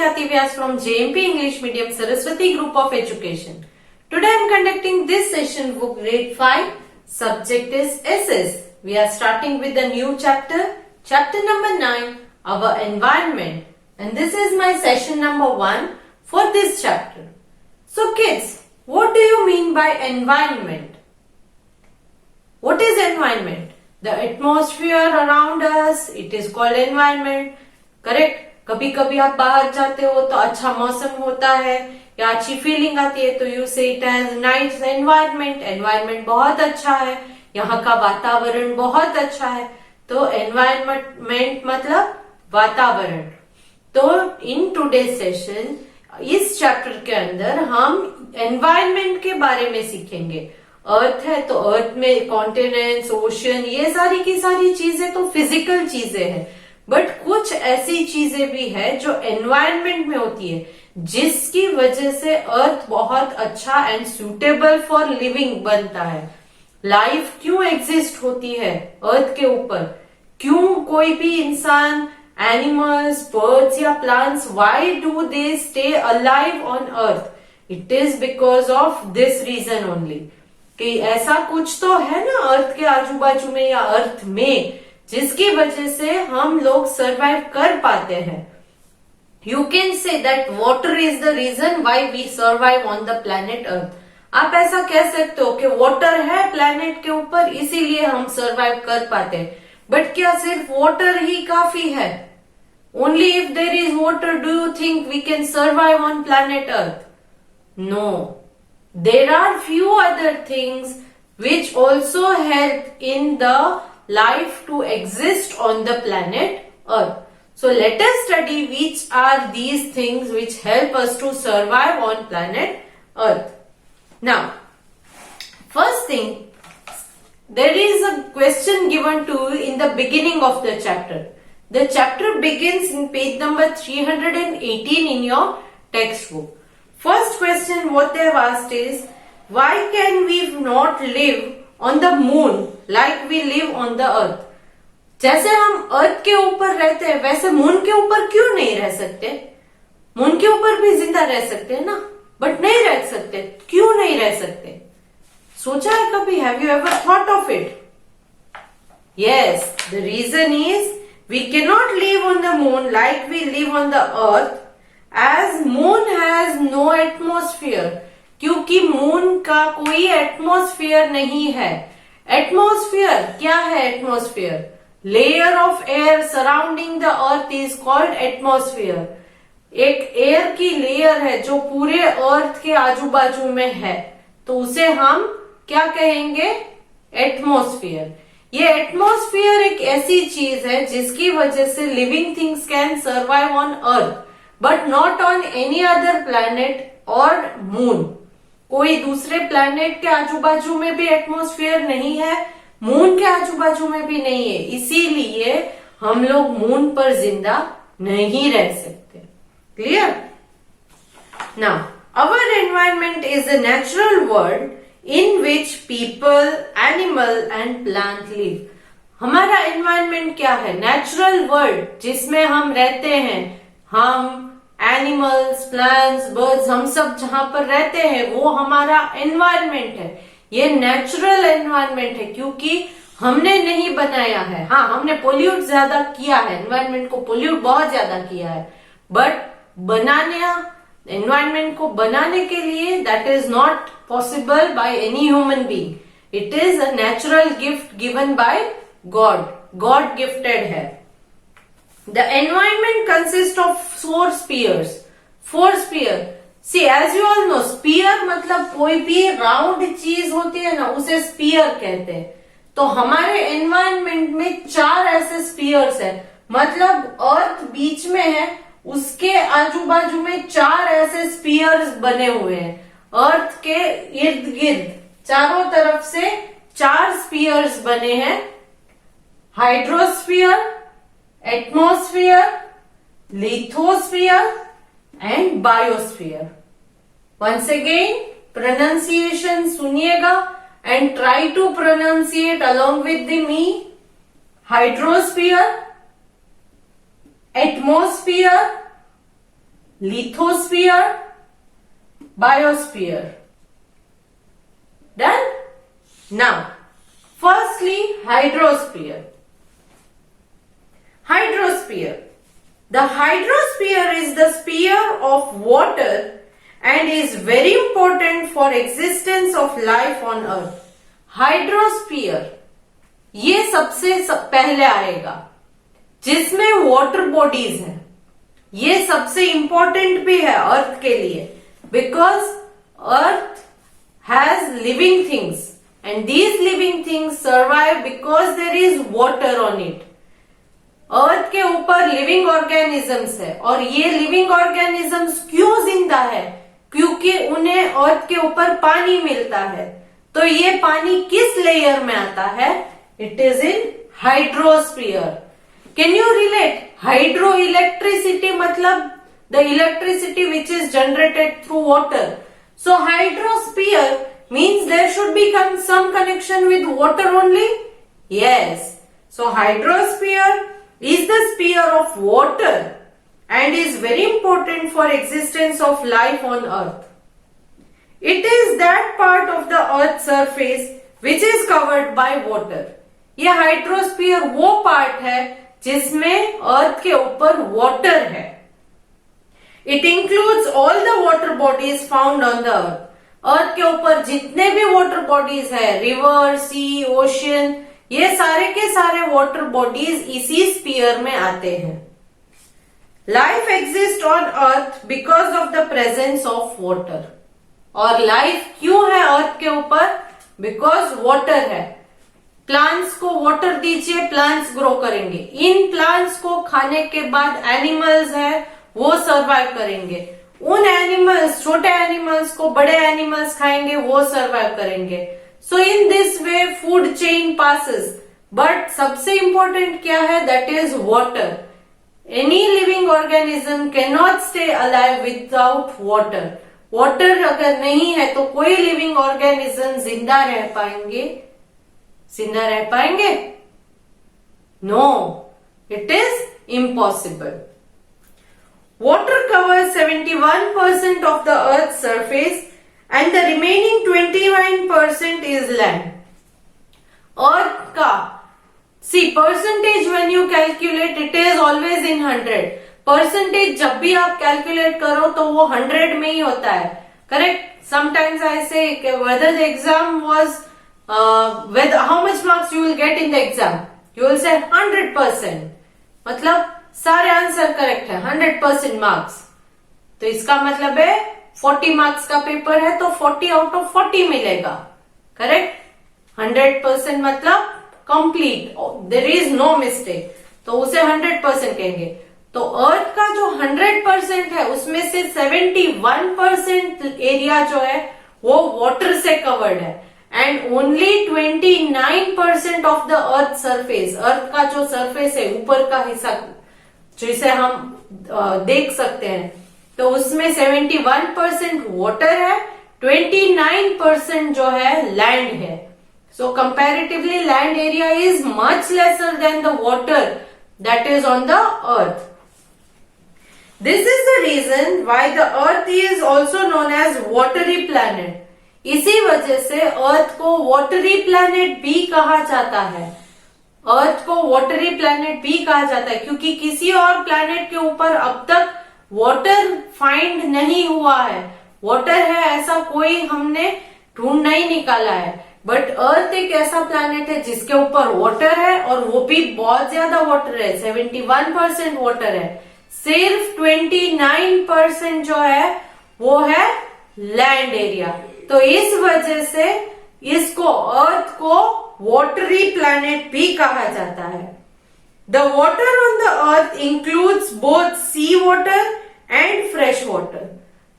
ख्याति Vyas from JMP English Medium Saraswati Group of Education. Today I am conducting this session for grade 5. Subject is SS. We are starting with a new chapter, chapter number 9, our environment. And this is my session number 1 for this chapter. So kids, what do you mean by environment? What is environment? The atmosphere around us, it is called environment. Correct. कभी कभी आप बाहर जाते हो तो अच्छा मौसम होता है या अच्छी फीलिंग आती है तो यू से it has nice environment. Environment बहुत अच्छा है, यहाँ का वातावरण बहुत अच्छा है. तो एनवायरनमेंट मतलब वातावरण. तो इन टुडे सेशन इस चैप्टर के अंदर हम एनवायरनमेंट के बारे में सीखेंगे. अर्थ है तो अर्थ में कॉन्टिनेंट्स, ओशन, ये सारी की सारी चीजें तो फिजिकल चीजें हैं. बट कुछ ऐसी चीजें भी है जो एनवायरनमेंट में होती है जिसकी वजह से अर्थ बहुत अच्छा एंड सुटेबल फॉर लिविंग बनता है. लाइफ क्यों एग्जिस्ट होती है अर्थ के ऊपर, क्यों कोई भी इंसान, एनिमल्स, बर्ड्स या plants, why do they stay alive on earth? It is because of this reason only कि ऐसा कुछ तो है ना अर्थ के आजू बाजू में या अर्थ में जिसकी वजह से हम लोग सरवाइव कर पाते हैं. You can say that water is the reason why we survive on the planet Earth. आप ऐसा कह सकते हो कि वाटर है प्लैनेट के ऊपर इसीलिए हम सरवाइव कर पाते हैं. बट क्या सिर्फ वाटर ही काफी है? Only if there is water do you think we can survive on planet earth? No, there are few other things which also help in the life to exist on the planet Earth. So let us study which are these things which help us to survive on planet Earth. Now, first thing, there is a question given to you in the beginning of the chapter. The chapter begins in page number 318 in your textbook. First question what they have asked is, why can we not live on the moon like we live on the earth? जैसे हम अर्थ के ऊपर रहते हैं वैसे moon के ऊपर क्यों नहीं रह सकते? मून के ऊपर भी जिंदा रह सकते हैं ना, बट नहीं रह सकते. क्यों नहीं रह सकते? सोचा है कभी? Have you ever thought of it? Yes, the reason is we can not live on the moon like we live on the earth as moon has no atmosphere. क्योंकि मून का कोई एटमॉस्फेयर नहीं है. एटमॉस्फेयर क्या है? Atmosphere layer of air surrounding the earth is called atmosphere. एक air की layer है जो पूरे अर्थ के आजू बाजू में है तो उसे हम क्या कहेंगे? एटमॉस्फेयर. ये एटमॉस्फेयर एक ऐसी चीज है जिसकी वजह से living things can survive on earth but not on any other planet और मून. कोई दूसरे प्लैनेट के आजू बाजू में भी एटमॉस्फेयर नहीं है, मून के आजू बाजू में भी नहीं है, इसीलिए हम लोग मून पर जिंदा नहीं रह सकते. Clear? Now our environment is a natural world in which people, animal and plant live. हमारा एनवायरमेंट क्या है? नेचुरल वर्ल्ड जिसमें हम रहते हैं. हम एनिमल्स, प्लांट्स, बर्ड्स, हम सब जहां पर रहते हैं वो हमारा एनवायरमेंट है. ये नेचुरल एनवायरमेंट है क्योंकि हमने नहीं बनाया है. हाँ, हमने पोल्यूट ज्यादा किया है, एनवायरमेंट को पोल्यूट बहुत ज्यादा किया है, बट बनाने एनवायरमेंट को बनाने के लिए that is not possible by any human being. It is a natural gift given by God. God gifted है. The environment consists of four spheres. Four sphere. See, as you all know, sphere मतलब कोई भी round चीज होती है ना उसे spear कहते हैं. तो हमारे एनवायरनमेंट में 4 ऐसे स्पीयर्स है. मतलब अर्थ बीच में है, उसके आजू बाजू में 4 ऐसे स्पीयर्स बने हुए हैं. अर्थ के इर्द गिर्द चारों तरफ से 4 स्पीयर्स बने हैं. Hydrosphere, atmosphere, lithosphere and biosphere. Once again pronunciation सुनिएगा and try to pronunciate along with me. Hydrosphere, atmosphere, lithosphere, biosphere. Done? Now, firstly, hydrosphere. Hydrosphere. The hydrosphere is the sphere of water and is very important for existence of life on earth. Hydrosphere ये सबसे पहले आएगा जिसमें water bodies हैं. ये सबसे important भी है अर्थ के लिए, because Earth has living things and these living things survive because there is water on it. Earth के ऊपर लिविंग ऑर्गेनिजम्स है और ये लिविंग ऑर्गेनिजम्स क्यों जिंदा है? क्योंकि उन्हें अर्थ के ऊपर पानी मिलता है. तो ये पानी किस लेयर में आता है? It is in hydrosphere. Can you relate? Hydro electricity मतलब the electricity which is generated through water. So hydrosphere means there should be some connection with water only. Yes. So hydrosphere is the sphere of water and is very important for existence of life on earth. It is that part of the earth's surface which is covered by water. ये hydrosphere वो part है जिसमें अर्थ के ऊपर water है. It includes all the water bodies found on the earth. अर्थ के ऊपर जितने भी वाटर बॉडीज है, रिवर, सी, ओशियन, ये सारे के सारे वाटर बॉडीज इसी स्फीयर में आते हैं. Life exist on earth because of the presence of water. और लाइफ क्यों है अर्थ के ऊपर? बिकॉज वाटर है. प्लांट्स को वाटर दीजिए, प्लांट्स ग्रो करेंगे. इन प्लांट्स को खाने के बाद एनिमल्स है वो सर्वाइव करेंगे. उन एनिमल्स, छोटे एनिमल्स को बड़े एनिमल्स खाएंगे, वो सर्वाइव करेंगे. So in this way food chain passes. But सबसे इंपॉर्टेंट क्या है? That is water. Any living organism can not stay alive without water. Water अगर नहीं है तो कोई लिविंग ऑर्गेनिज्म जिंदा रह पाएंगे? जिंदा रह पाएंगे? No, it is impossible. Water covers 71% of the earth's surface and the remaining 29% is land. Earth का percentage when you calculate it is always in 100. Percentage जब भी आप calculate करो तो वो 100 में ही होता है. Correct? Sometimes I say whether the exam was whether how much marks you will get in the exam. You will say 100%. मतलब सारे आंसर करेक्ट है, 100% मार्क्स. तो इसका मतलब है 40 मार्क्स का पेपर है तो 40 आउट ऑफ 40 मिलेगा. करेक्ट? 100% मतलब complete, there is no mistake, तो उसे 100% कहेंगे. तो अर्थ का जो 100% है उसमें से 71% एरिया जो है वो वाटर से कवर्ड है and only 29% of the Earth surface. Earth का जो सरफेस है, ऊपर का हिस्सा जिसे हम देख सकते हैं, तो उसमें 71% वाटर है, 29% जो है लैंड है. So comparatively land area is much lesser than the water that is on the Earth. This is the reason why the earth is also known as watery planet. इसी वजह से अर्थ को वाटरी प्लैनेट भी कहा जाता है. अर्थ को वाटरी प्लैनेट भी कहा जाता है क्योंकि किसी और प्लैनेट के ऊपर अब तक वाटर फाइंड नहीं हुआ है. वाटर है ऐसा कोई हमने ढूंढ नहीं निकाला है. बट अर्थ एक ऐसा प्लैनेट है जिसके ऊपर वाटर है और वो भी बहुत ज्यादा वाटर है. 71% वाटर है. सिर्फ 29% जो है वो है लैंड एरिया. तो इस वजह से इसको अर्थ को वाटरी प्लैनेट भी कहा जाता है. The water on the earth includes both sea water and fresh water.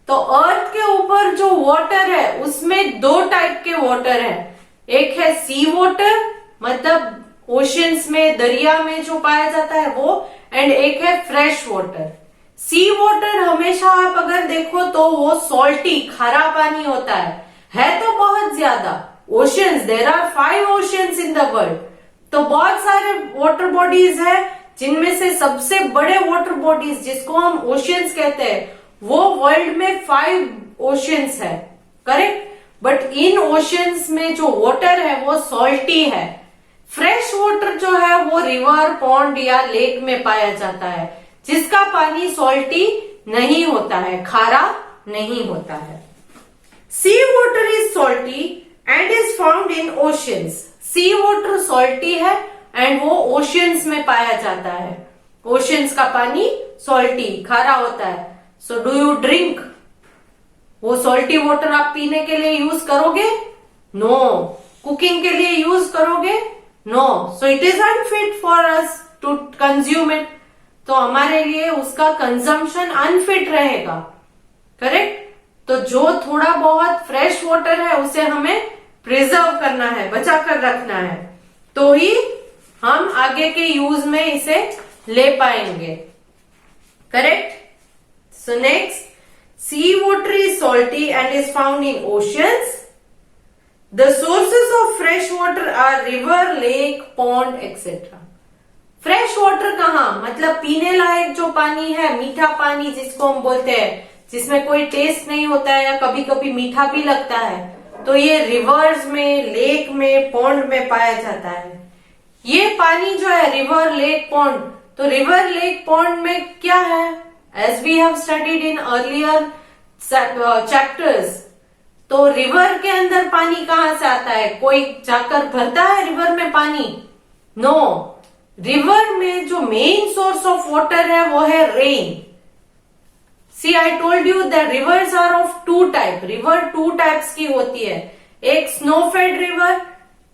तो अर्थ के ऊपर जो वाटर है उसमें दो टाइप के वाटर है. एक है सी वाटर मतलब ओशियंस में, दरिया में जो पाया जाता है वो, एंड एक है फ्रेश वाटर. सी वाटर हमेशा आप अगर देखो तो वो सॉल्टी, खारा पानी होता है तो बहुत ज्यादा. Oceans, there are 5 oceans in the world. तो बहुत सारे वाटर बॉडीज है जिनमें से सबसे बड़े वाटर बॉडीज जिसको हम ओशियंस कहते हैं वो वर्ल्ड में 5 ओशियंस है, करेक्ट। बट इन ओशियंस में जो वाटर है वो सॉल्टी है। फ्रेश वाटर जो है वो रिवर, पॉन्ड या लेक में पाया जाता है, जिसका पानी सॉल्टी नहीं होता है, खारा नहीं होता है। Sea water is salty and is found in oceans. Sea water salty है एंड वो ओशियंस में पाया जाता है। ओशियंस का पानी सॉल्टी, खारा होता है। So do you drink? वो सॉल्टी वाटर आप पीने के लिए यूज करोगे? नो। कुकिंग के लिए यूज करोगे? No. So it is unfit for us to consume it. तो हमारे लिए उसका कंजम्पशन अनफिट रहेगा, करेक्ट। तो जो थोड़ा बहुत फ्रेश वाटर है उसे हमें प्रिजर्व करना है, बचा कर रखना है, तो ही हम आगे के यूज में इसे ले पाएंगे, correct. So next, sea water is salty and is found in oceans. The sources of fresh water are river, lake, pond, etc. Fresh water कहाँ? मतलब पीने लायक जो पानी है, मीठा पानी जिसको हम बोलते हैं, जिसमें कोई टेस्ट नहीं होता है या कभी कभी मीठा भी लगता है, तो ये रिवर्स में, लेक में, पॉन्ड में पाया जाता है। ये पानी जो है रिवर, लेक, पॉन्ड, तो रिवर, लेक, पॉन्ड में क्या है? As we have studied in earlier chapters, तो रिवर के अंदर पानी कहाँ से आता है? कोई जाकर भरता है रिवर में पानी? नो। रिवर में जो मेन सोर्स ऑफ वाटर है वो है rain. See I told you that rivers are of 2 type. River 2 types की होती है। एक स्नोफेड रिवर।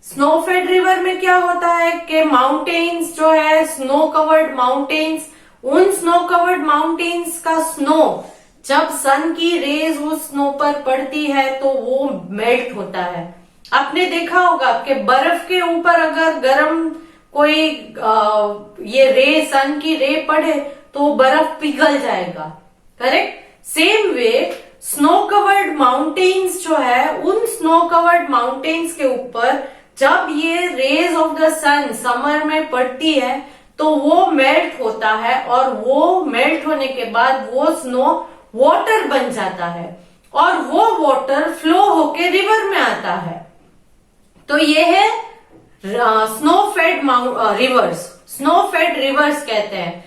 स्नोफेड रिवर में क्या होता है कि माउंटेन्स जो है, स्नो कवर्ड माउंटेन्स, उन स्नो कवर्ड माउंटेन्स का स्नो जब सन की रेज उस स्नो पर पड़ती है तो वो मेल्ट होता है। आपने देखा होगा कि बर्फ के ऊपर अगर गर्म कोई ये रे, सन की रे पड़े तो बर्फ पिघल जाएगा, correct. Same way snow covered mountains जो है, उन स्नो कवर्ड माउंटेन्स के ऊपर जब ये rays of the sun summer में पड़ती है तो वो मेल्ट होता है, और वो मेल्ट होने के बाद वो स्नो वाटर बन जाता है, और वो वाटर फ्लो होके रिवर में आता है। तो ये है स्नोफेड रिवर्स। स्नोफेड रिवर्स कहते हैं।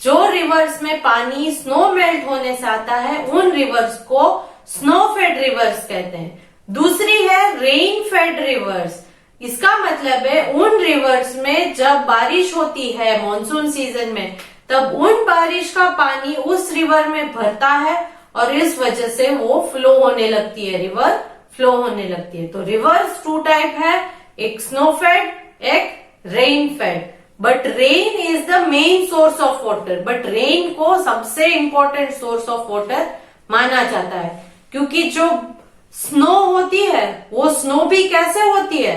जो रिवर्स में पानी स्नो मेल्ट होने से आता है, उन रिवर्स को स्नोफेड रिवर्स कहते हैं। दूसरी है रेन फेड रिवर्स। इसका मतलब है उन रिवर्स में जब बारिश होती है मॉनसून सीजन में, तब उन बारिश का पानी उस रिवर में भरता है और इस वजह से वो फ्लो होने लगती है, रिवर फ्लो होने लगती है। तो रिवर्स 2 टाइप है, एक स्नोफेड, एक rain fade. But rain is the main source of water. But rain को सबसे इंपॉर्टेंट सोर्स ऑफ वाटर माना जाता है, क्योंकि जो स्नो होती है वो स्नो भी कैसे होती है?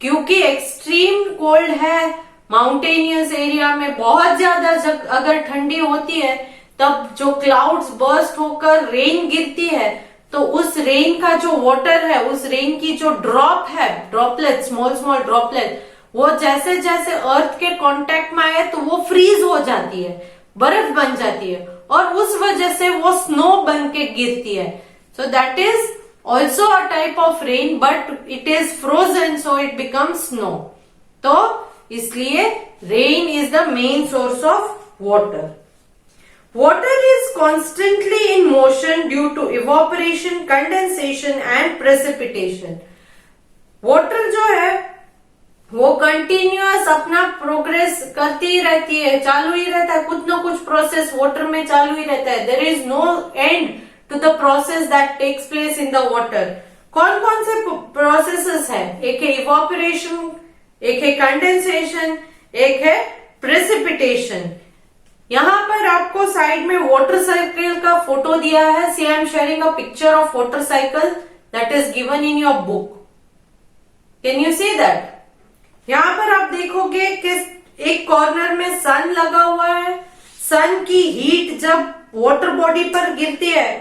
क्योंकि एक्सट्रीम कोल्ड है, माउंटेनियस एरिया में बहुत ज्यादा अगर ठंडी होती है, तब जो क्लाउड्स बर्स्ट होकर रेन गिरती है, तो उस रेन का जो वाटर है, उस रेन की जो ड्रॉप है, ड्रॉपलेट, स्मॉल स्मॉल ड्रॉपलेट, वो जैसे जैसे अर्थ के कांटेक्ट में आए तो वो फ्रीज हो जाती है, बर्फ बन जाती है, और उस वजह से वो स्नो बन के गिरती है। सो that is also a type of rain, but it is frozen, so it becomes snow. तो इसलिए rain is the main source of water. Water is constantly in motion due to evaporation, condensation and precipitation. Water जो है वो continuous अपना progress करती ही रहती है, चालू ही रहता है, कुछ ना कुछ प्रोसेस वाटर में चालू ही रहता है। There is no end to the process that takes place in the water. कौन कौन से प्रोसेसेस है? एक है इवापोरेशन, एक है कंडेंसेशन, एक है प्रेसिपिटेशन। यहाँ पर आपको साइड में वाटर साइकिल का फोटो दिया है। See I am sharing a picture of water cycle that is given in your book. Can you see that? यहाँ पर आप देखोगे कि एक कॉर्नर में सन लगा हुआ है। सन की हीट जब वाटर बॉडी पर गिरती है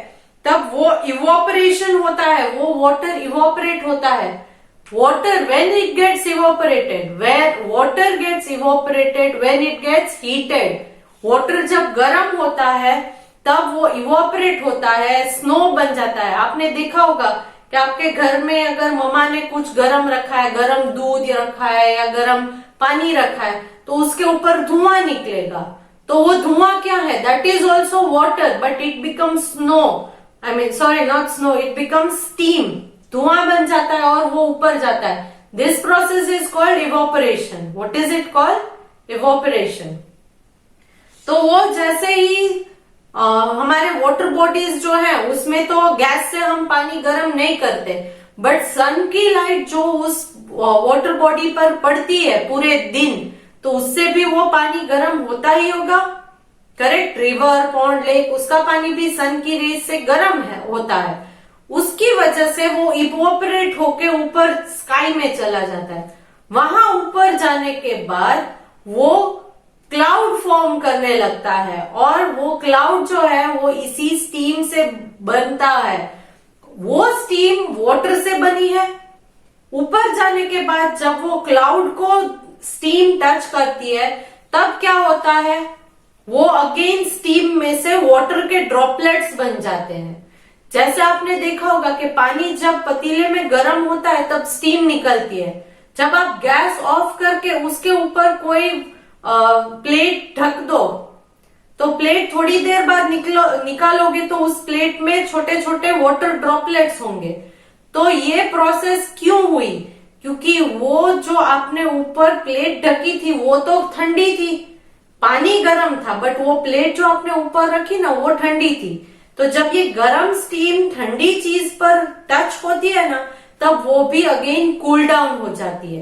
तब वो इवोपरेशन होता है, वो वाटर इवोपरेट होता है। Water when it gets evaporated, where water gets evaporated when it gets heated. Water जब गर्म होता है तब वो इवोपरेट होता है, स्नो बन जाता है। आपने देखा होगा कि आपके घर में अगर मम्मा ने कुछ गरम रखा है, गरम दूध रखा है या गरम पानी रखा है, तो उसके ऊपर धुआं निकलेगा। तो वो धुआं क्या है? That is also water but it becomes snow, I mean sorry not snow, it becomes steam. धुआं बन जाता है और वो ऊपर जाता है। This process is called evaporation. What is it called? Evaporation. तो वो जैसे ही हमारे वाटर बॉडीज जो है उसमें तो गैस से हम पानी गर्म नहीं करते, बट सन की लाइट जो उस वाटर बॉडी पर पड़ती है पूरे दिन, तो उससे भी वो पानी गर्म होता ही होगा। करेक्ट? रिवर, पॉन्ड, लेक, उसका पानी भी सन की रेज से गर्म होता है। उसकी वजह से वो इवोपरेट होके ऊपर स्काई में चला जाता है। वहां ऊपर जाने के बाद वो क्लाउड फॉर्म करने लगता है, और वो क्लाउड जो है वो इसी स्टीम से बनता है। वो स्टीम वाटर से बनी है। ऊपर जाने के बाद जब वो क्लाउड को स्टीम टच करती है, तब क्या होता है? वो अगेन स्टीम में से वाटर के ड्रॉपलेट्स बन जाते हैं। जैसे आपने देखा होगा कि पानी जब पतीले में गर्म होता है तब स्टीम निकलती है। जब आप गैस ऑफ करके उसके ऊपर कोई प्लेट ढक दो, तो प्लेट थोड़ी देर बाद निकालोगे तो उस प्लेट में छोटे छोटे वाटर ड्रॉपलेट्स होंगे। तो ये प्रोसेस क्यों हुई? क्योंकि वो जो आपने ऊपर प्लेट ढकी थी वो तो ठंडी थी, पानी गर्म था, बट वो प्लेट जो आपने ऊपर रखी ना वो ठंडी थी। तो जब ये गर्म स्टीम ठंडी चीज पर टच होती है ना, तब वो भी अगेन कूल डाउन हो जाती है।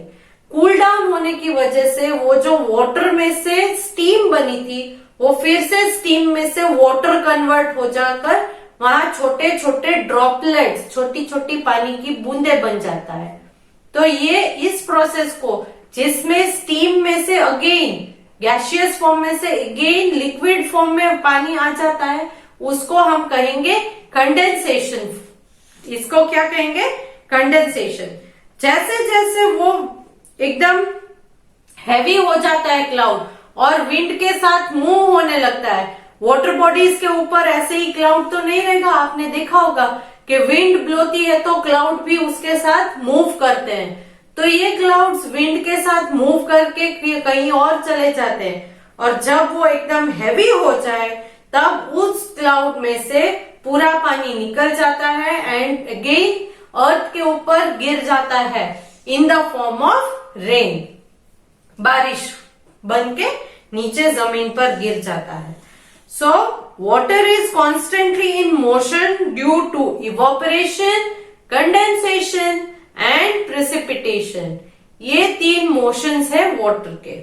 कूल डाउन होने की वजह से वो जो वाटर में से स्टीम बनी थी वो फिर से स्टीम में से वाटर कन्वर्ट हो जाकर वहां छोटे छोटे ड्रॉपलेट्स, छोटी छोटी पानी की बूंदे बन जाता है। तो ये इस प्रोसेस को, जिसमें स्टीम में से अगेन गैसियस फॉर्म में से अगेन लिक्विड फॉर्म में पानी आ जाता है, उसको हम कहेंगे कंडेंसेशन। इसको क्या कहेंगे? कंडेंसेशन। जैसे जैसे वो एकदम हैवी हो जाता है क्लाउड और विंड के साथ मूव होने लगता है, वाटर बॉडीज के ऊपर ऐसे ही क्लाउड तो नहीं रहेगा। आपने देखा होगा कि विंड ब्लोती है तो क्लाउड भी उसके साथ मूव करते हैं। तो ये क्लाउड्स विंड के साथ मूव करके कहीं और चले जाते हैं, और जब वो एकदम हैवी हो जाए तब उस क्लाउड में से पूरा पानी निकल जाता है एंड अगेन अर्थ के ऊपर गिर जाता है in the form of rain. बारिश बन के नीचे जमीन पर गिर जाता है। So water is constantly in motion due to evaporation, condensation and precipitation. ये 3 मोशंस है वाटर के।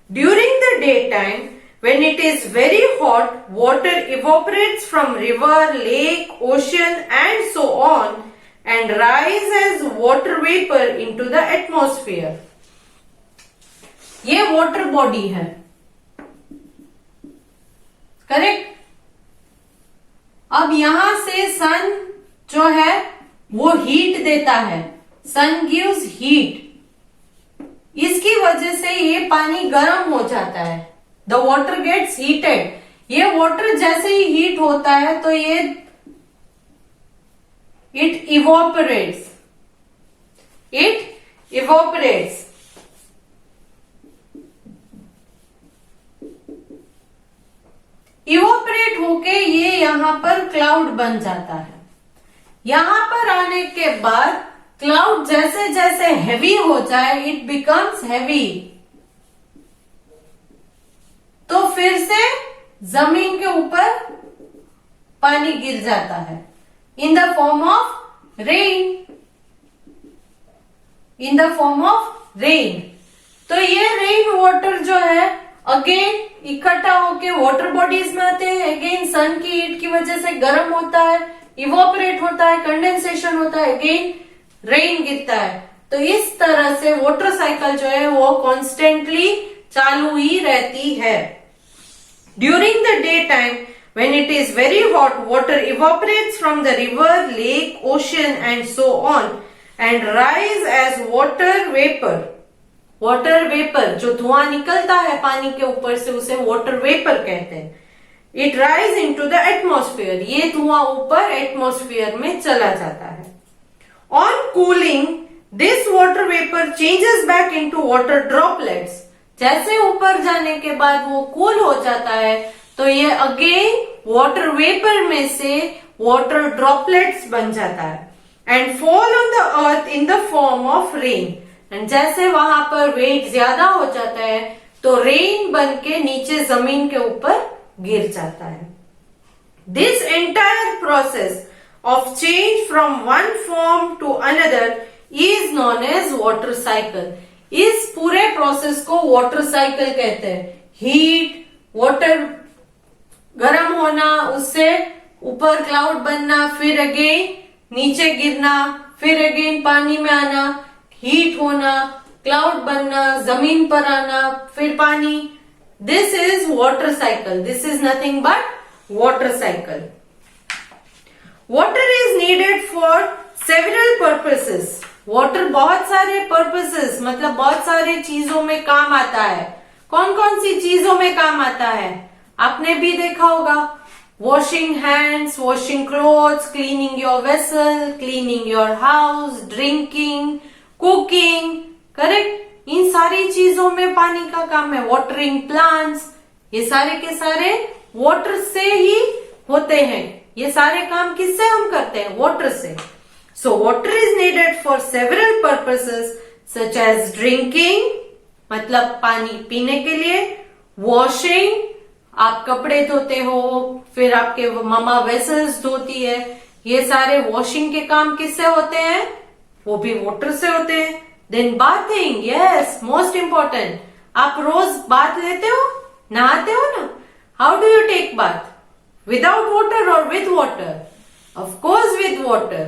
During the day time when it is very hot, water evaporates from river, lake, ocean and so on and rise as water vapor into the atmosphere. ये water body है, correct? अब यहां से सन जो है वो हीट देता है, सन गिव्स हीट। इसकी वजह से ये पानी गर्म हो जाता है, द वॉटर गेट्स हीटेड। ये वाटर जैसे ही हीट होता है तो ये इट इवोपरेट्स, इवोपरेट होके ये यहां पर क्लाउड बन जाता है। यहां पर आने के बाद क्लाउड जैसे जैसे हैवी हो जाए, इट बिकम्स हैवी, तो फिर से जमीन के ऊपर पानी गिर जाता है in the form of rain, in the form of rain. तो ये रेन वाटर जो है अगेन इकट्ठा होके वाटर बॉडीज में आते हैं, अगेन सन की हीट की वजह से गर्म होता है, इवोपरेट होता है, कंडेंसेशन होता है, अगेन रेन गिरता है। तो इस तरह से वाटर साइकिल जो है वो कॉन्स्टेंटली चालू ही रहती है। During the day time when it is very hot, water evaporates from the river, lake, ocean and so on and rise as water vapor. Water vapour, जो धुआं निकलता है पानी के ऊपर से, उसे वाटर वेपर कहते हैं। It rise into the atmosphere, ये धुआं ऊपर एटमॉस्फेयर में चला जाता है। On cooling this water vapour changes back into water droplets, जैसे ऊपर जाने के बाद वो कूल हो जाता है तो ये अगेन वाटर वेपर में से वाटर ड्रॉपलेट्स बन जाता है and fall on the earth in the form of rain, and जैसे वहां पर वेट ज्यादा हो जाता है तो रेन बन के नीचे जमीन के ऊपर गिर जाता है। This entire process of change from one form to another is known as water cycle. इस पूरे प्रोसेस को वाटर साइकिल कहते हैं। हीट, वाटर गर्म होना, उससे ऊपर क्लाउड बनना, फिर अगेन नीचे गिरना, फिर अगेन पानी में आना, हीट होना, क्लाउड बनना, जमीन पर आना, फिर पानी। This is water cycle. This is nothing but water cycle. Water is needed for several purposes. Water बहुत सारे पर्पसेस मतलब बहुत सारे चीजों में काम आता है। कौन कौन सी चीजों में काम आता है आपने भी देखा होगा। Washing hands, washing clothes, cleaning your vessel, cleaning your house, drinking, cooking, correct. इन सारी चीजों में पानी का काम है। वाटरिंग प्लांट्स, ये सारे के सारे वाटर से ही होते हैं। ये सारे काम किससे हम करते हैं? वाटर से। So water is needed for several purposes such as drinking, मतलब पानी पीने के लिए, वॉशिंग, आप कपड़े धोते हो, फिर आपके मम्मा वेसल्स धोती है, ये सारे वॉशिंग के काम किससे होते हैं? वो भी वाटर से होते हैं। Then bathing, yes, most important. आप रोज बाथ लेते हो, नहाते हो ना? How do you take bath? Without water और with water? Of course with water.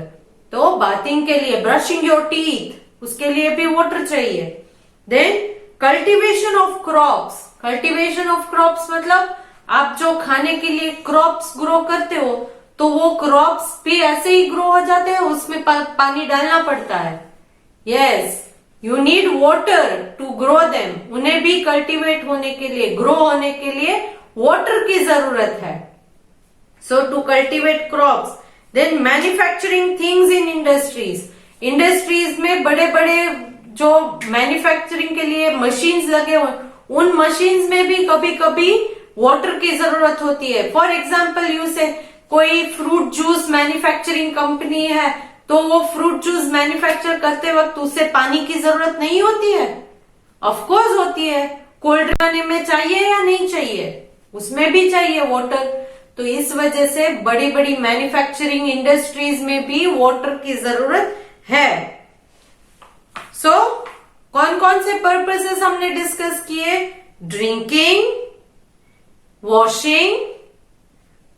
तो बाथिंग के लिए, ब्रशिंग योर टीथ, उसके लिए भी वाटर चाहिए। Then cultivation of crops. Cultivation of crops मतलब आप जो खाने के लिए क्रॉप्स ग्रो करते हो तो वो क्रॉप्स भी ऐसे ही ग्रो हो जाते हैं, उसमें पानी डालना पड़ता है। Yes, you need water to grow them. उन्हें भी कल्टीवेट होने के लिए, ग्रो होने के लिए वाटर की जरूरत है। So to cultivate crops. Then manufacturing things in industries. Industries में बड़े बड़े जो मैन्युफैक्चरिंग के लिए मशीन्स लगे हुए, उन मशीन्स में भी कभी कभी वाटर की जरूरत होती है। फॉर एग्जाम्पल यू से कोई फ्रूट जूस मैन्युफैक्चरिंग कंपनी है तो वो फ्रूट जूस मैन्युफैक्चर करते वक्त उससे पानी की जरूरत नहीं होती है? ऑफ कोर्स होती है। कोल्ड ड्रिंक बनाने में चाहिए या नहीं चाहिए? उसमें भी चाहिए वाटर। तो इस वजह से बड़ी बड़ी मैन्युफैक्चरिंग इंडस्ट्रीज में भी वाटर की जरूरत है। सो कौन कौन से पर्पसेस हमने डिस्कस किए? Drinking, washing,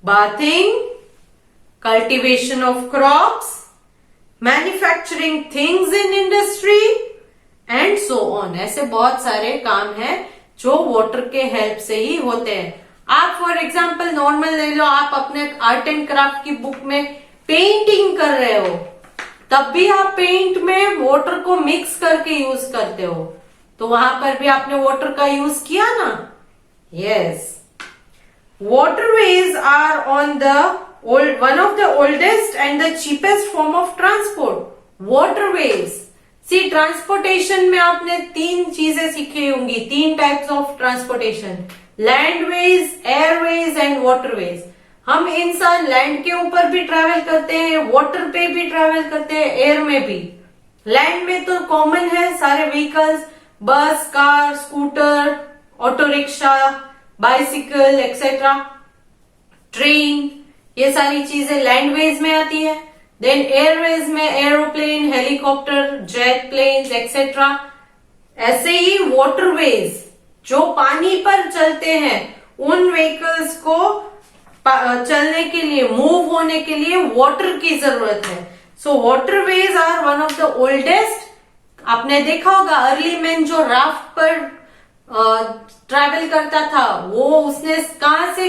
bathing, cultivation of crops, manufacturing things in industry and so on. ऐसे बहुत सारे काम हैं जो वाटर के हेल्प से ही होते हैं। आप फॉर एग्जाम्पल नॉर्मल ले लो, आप अपने आर्ट एंड क्राफ्ट की बुक में पेंटिंग कर रहे हो, तब भी आप पेंट में वाटर को मिक्स करके यूज करते हो, तो वहां पर भी आपने वाटर का यूज किया ना? Yes. Waterways are one of the oldest and the cheapest form of transport. Waterways. See, transportation में आपने तीन चीजें सीखी होंगी, तीन types of transportation, landways, airways and waterways. हम इंसान लैंड के ऊपर भी ट्रैवल करते हैं, वाटर पे भी ट्रैवल करते हैं, एयर में भी। लैंड में तो कॉमन है सारे vehicles, bus, car, scooter, auto rickshaw, bicycle etcetera, train, ये सारी चीजें लैंडवेज में आती है। देन एयरवेज में aeroplane, helicopter, jet planes etcetera. ऐसे ही वाटरवेज जो पानी पर चलते हैं, उन व्हीकल्स को चलने के लिए, मूव होने के लिए वाटर की जरूरत है। So waterways are one of the oldest. आपने देखा होगा अर्ली मैन जो राफ्ट पर ट्रैवल करता था, वो उसने कहां से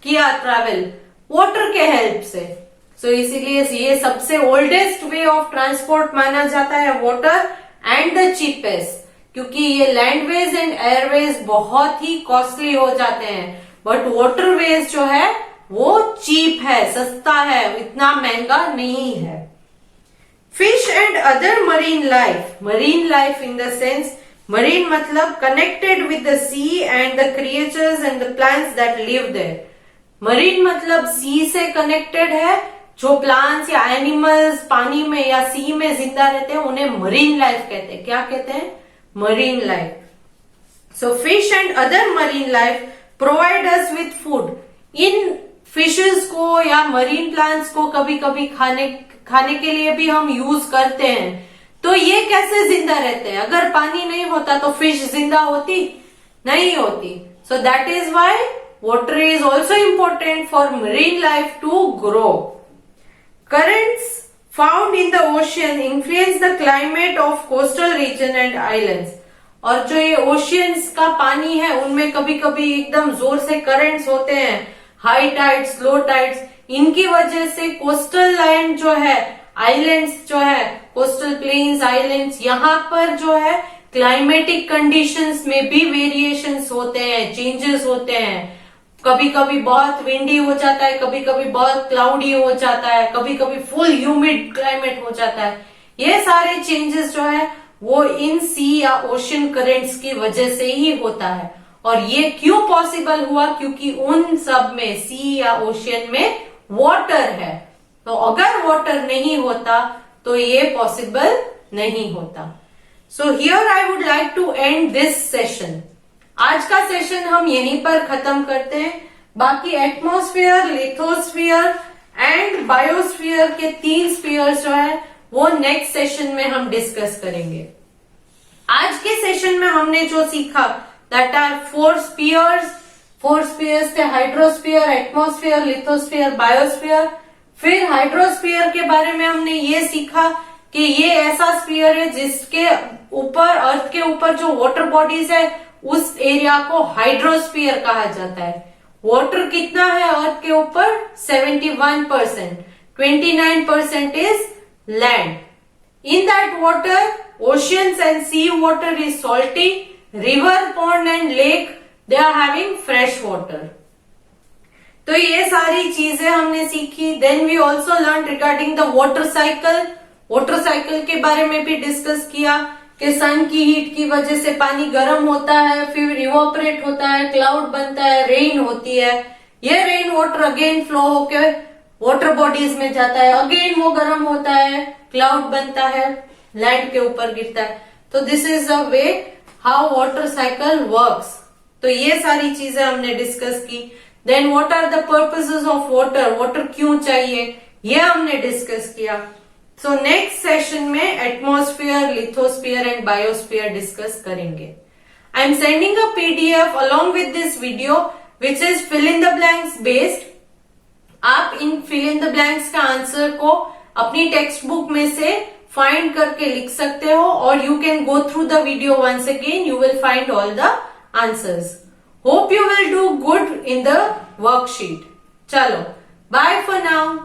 किया ट्रैवल? वाटर के हेल्प से। सो इसीलिए ये सबसे ओल्डेस्ट वे ऑफ ट्रांसपोर्ट माना जाता है, वाटर एंड द चीपेस्ट, क्योंकि ये लैंडवेज एंड एयरवेज बहुत ही कॉस्टली हो जाते हैं। बट वाटरवेज जो है वो चीप है, सस्ता है, इतना महंगा नहीं है। Fish and other marine life in the sense, marine मतलब connected with the sea and the creatures and the plants that live there. Marine मतलब सी से कनेक्टेड है, जो प्लांट्स या एनिमल्स पानी में या सी में जिंदा रहते हैं उन्हें मरीन लाइफ कहते हैं। क्या कहते हैं? Marine life. So fish and other marine life provide us with food. In fishes को या मरीन प्लांट्स को कभी कभी खाने के लिए भी हम यूज करते हैं। तो ये कैसे जिंदा रहते हैं? अगर पानी नहीं होता तो फिश जिंदा होती? नहीं होती। So that is why water is also important for marine life to grow. Currents found in the ocean influence the climate of coastal region and islands. और जो ये ओशियंस का पानी है उनमें कभी कभी एकदम जोर से करंट्स होते हैं, हाई टाइड्स, लो टाइड्स। इनकी वजह से कोस्टल लैंड जो है, आइलैंड्स जो है, कोस्टल प्लेन्स, आइलैंड्स, यहाँ पर जो है क्लाइमेटिक कंडीशंस में भी वेरिएशंस होते हैं, चेंजेस होते हैं। कभी कभी बहुत विंडी हो जाता है, कभी कभी बहुत क्लाउडी हो जाता है, कभी कभी फुल ह्यूमिड क्लाइमेट हो जाता है। ये सारे चेंजेस जो है वो इन सी या ओशन करेंट्स की वजह से ही होता है। और ये क्यों पॉसिबल हुआ? क्योंकि उन सब में, सी या ओशियन में वाटर है। तो अगर वाटर नहीं होता तो ये पॉसिबल नहीं होता। So here I would like to end this session. आज का सेशन हम यहीं पर खत्म करते हैं। बाकी एटमॉस्फेयर, लिथोस्फीयर एंड बायोस्फीयर के 3 स्फीयर्स जो है वो नेक्स्ट सेशन में हम डिस्कस करेंगे। आज के सेशन में हमने जो सीखा दैट आर 4 स्फीयर्स। 4 स्फीयर्स थे हाइड्रोस्फीयर, एटमॉस्फेयर, लिथोस्फीयर, बायोस्फीयर। फिर हाइड्रोस्फीयर के बारे में हमने ये सीखा कि ये ऐसा स्फीयर है जिसके ऊपर, अर्थ के ऊपर जो वाटर बॉडीज है उस एरिया को हाइड्रोस्फीयर कहा जाता है। वाटर कितना है अर्थ के ऊपर? 71%। 29% is land. In that water oceans and sea water is salty, river, pond and lake they are having fresh water. तो ये सारी चीजें हमने सीखी। Then we also learn regarding the water cycle. Water cycle के बारे में भी डिस्कस किया कि सन की हीट की वजह से पानी गर्म होता है, फिर इवोपरेट होता है, क्लाउड बनता है, रेन होती है। ये रेन वाटर अगेन फ्लो होकर वाटर बॉडीज में जाता है, अगेन वो गर्म होता है, क्लाउड बनता है, लैंड के ऊपर गिरता है। तो this is the way how water cycle works. तो ये सारी चीजें हमने डिस्कस की। Then what are the purposes of water, water क्यों चाहिए, ये हमने डिस्कस किया। सो नेक्स्ट सेशन में atmosphere, lithosphere and biosphere discuss करेंगे। I am sending a PDF along with this video which is fill in the blanks based. आप इन fill in the blanks का आंसर को अपनी टेक्स्ट बुक में से find करके लिख सकते हो और you can go through the video once again, you will find all the answers. Hope you will do good in the worksheet. चलो, बाय फॉर नाउ।